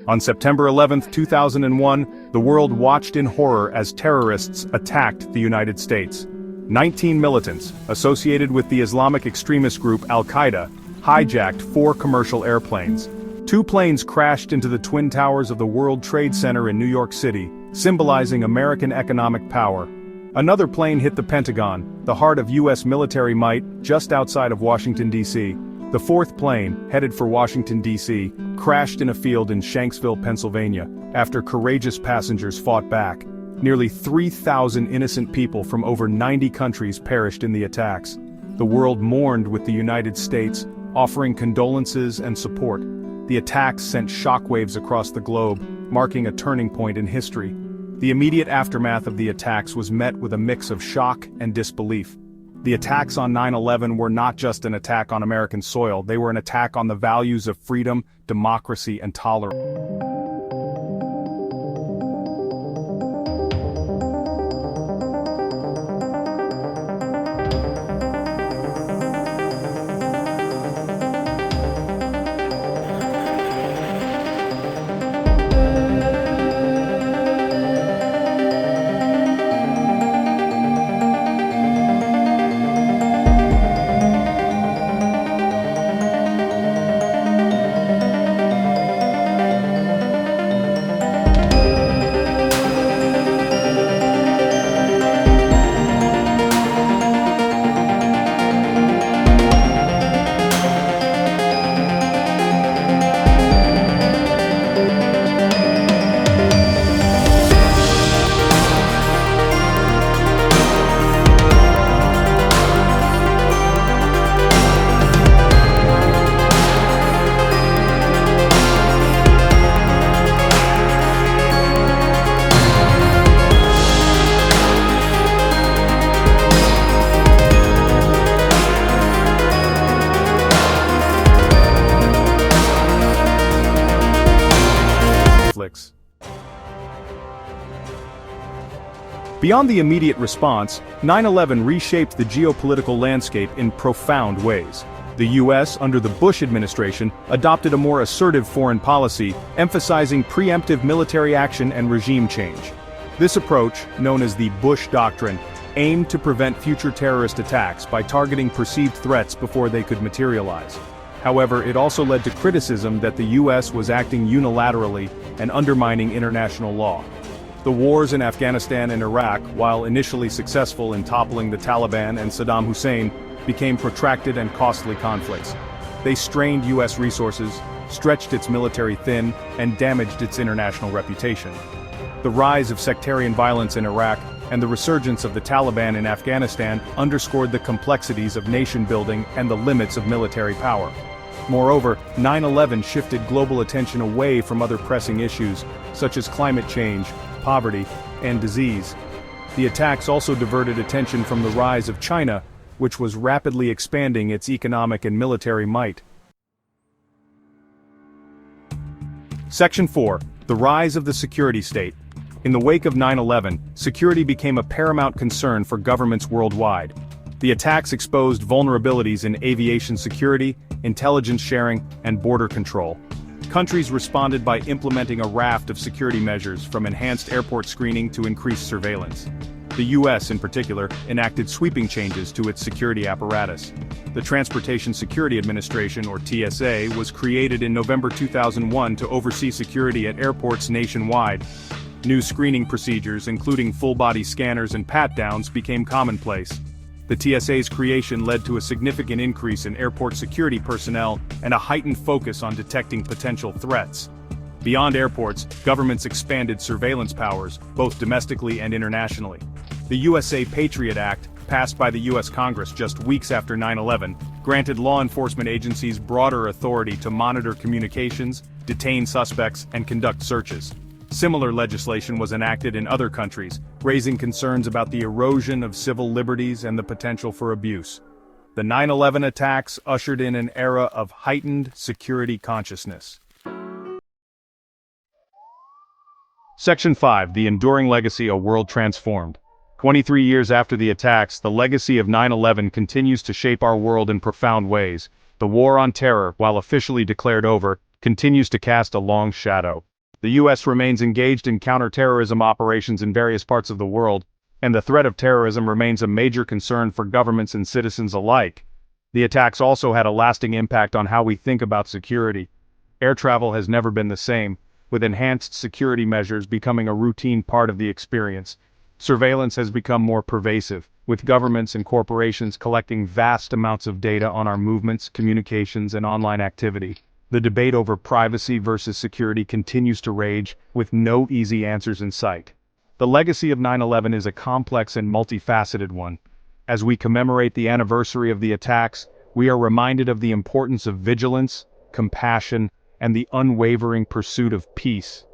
On September 11, 2001, the world watched in horror as terrorists attacked the United States. 19 militants, associated with the Islamic extremist group Al-Qaeda, hijacked 4 commercial airplanes. 2 planes crashed into the Twin Towers of the World Trade Center in New York City, symbolizing American economic power. Another plane hit the Pentagon, the heart of U.S. military might, just outside of Washington, D.C. The 4th plane, headed for Washington, D.C., crashed in a field in Shanksville, Pennsylvania, after courageous passengers fought back. Nearly 3,000 innocent people from over 90 countries perished in the attacks. The world mourned with the United States, offering condolences and support. The attacks sent shockwaves across the globe, marking a turning point in history. The immediate aftermath of the attacks was met with a mix of shock and disbelief. The attacks on 9/11 were not just an attack on American soil, they were an attack on the values of freedom, democracy, and tolerance. Beyond the immediate response, 9/11 reshaped the geopolitical landscape in profound ways. The U.S., under the Bush administration, adopted a more assertive foreign policy, emphasizing preemptive military action and regime change. This approach, known as the Bush Doctrine, aimed to prevent future terrorist attacks by targeting perceived threats before they could materialize. However, it also led to criticism that the U.S. was acting unilaterally and undermining international law. The wars in Afghanistan and Iraq, while initially successful in toppling the Taliban and Saddam Hussein, became protracted and costly conflicts. They strained U.S. resources, stretched its military thin, and damaged its international reputation. The rise of sectarian violence in Iraq and the resurgence of the Taliban in Afghanistan underscored the complexities of nation-building and the limits of military power. Moreover, 9/11 shifted global attention away from other pressing issues, such as climate change, poverty, and disease. The attacks also diverted attention from the rise of China, which was rapidly expanding its economic and military might. Section 4. The rise of the security state. In the wake of 9/11, security became a paramount concern for governments worldwide. The attacks exposed vulnerabilities in aviation security, intelligence sharing, and border control. Countries responded by implementing a raft of security measures, from enhanced airport screening to increased surveillance. The U.S., in particular, enacted sweeping changes to its security apparatus. The Transportation Security Administration, or TSA, was created in November 2001 to oversee security at airports nationwide. New screening procedures, including full-body scanners and pat-downs, became commonplace. The TSA's creation led to a significant increase in airport security personnel and a heightened focus on detecting potential threats. Beyond airports, governments expanded surveillance powers, both domestically and internationally. The USA Patriot Act, passed by the U.S. Congress just weeks after 9/11, granted law enforcement agencies broader authority to monitor communications, detain suspects, and conduct searches. Similar legislation was enacted in other countries, raising concerns about the erosion of civil liberties and the potential for abuse. The 9/11 attacks ushered in an era of heightened security consciousness. Section 5. The enduring legacy: a world transformed. 23 years after the attacks, the legacy of 9/11 continues to shape our world in profound ways. The war on terror, while officially declared over, continues to cast a long shadow. The U.S. remains engaged in counterterrorism operations in various parts of the world, and the threat of terrorism remains a major concern for governments and citizens alike. The attacks also had a lasting impact on how we think about security. Air travel has never been the same, with enhanced security measures becoming a routine part of the experience. Surveillance has become more pervasive, with governments and corporations collecting vast amounts of data on our movements, communications, and online activity. The debate over privacy versus security continues to rage, with no easy answers in sight. The legacy of 9/11 is a complex and multifaceted one. As we commemorate the anniversary of the attacks, we are reminded of the importance of vigilance, compassion, and the unwavering pursuit of peace.